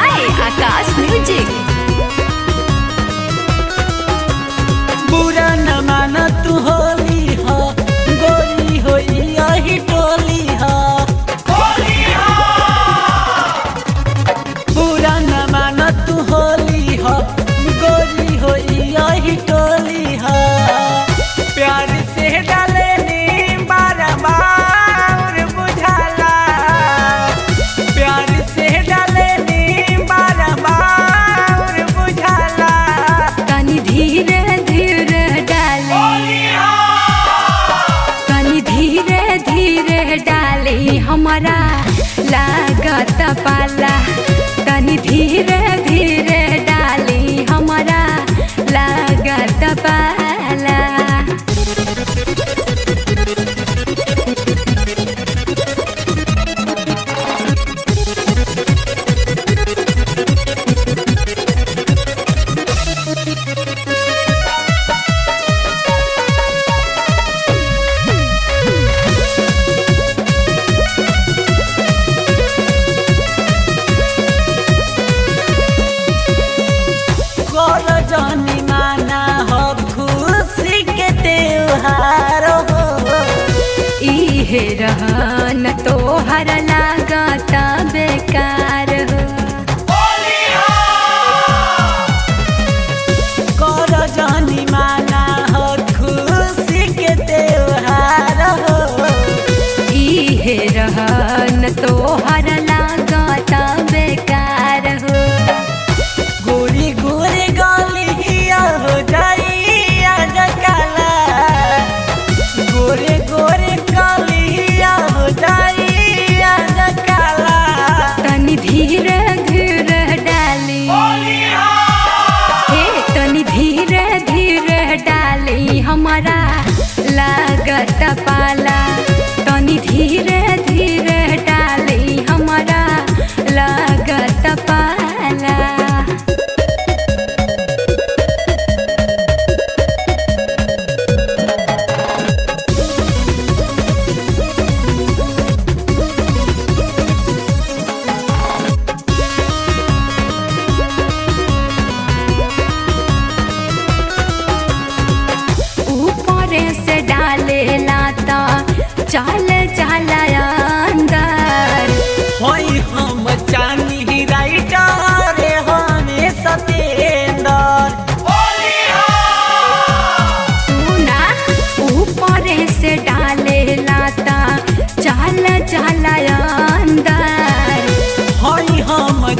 by Akash Music. बुरा न माना तू होली हो गोरी हो यही टोली हो बुरा न माना तू होली हो गोरी हो यही टोली हो प्यार से डाले नी बार बुझाला प्यार से डाले नी बार बुझाला तनी धीरे धीरे डाले तनी धीरे धीरे डाले हमारा लागत पाला तनी धीरे धीरे डाले हमारा लागत पाला। जानी माना हो खुशी के त्योहार हो इहे रहन तोहर लागत बेकार हो कर जानी माना हो खुशी के त्योहार हो इहे रहन तोहर लागत बेकार हो। गोरी गोरी गलिया हो जाई आज काला गोरे गोरे गलिया हो जाई आज काला तनी धीरे धीरे डाली हे तनी धीरे धीरे डाली हमारा लागत पाला तनी धीरे धीरे डाली हमारा लागत पाला। से डाले लाता चाल चाल अंदर होई हम चांदी राइटर हमें सतेंदर सुना ऊपर से डाले लाता चाल चाल अंदर होई हम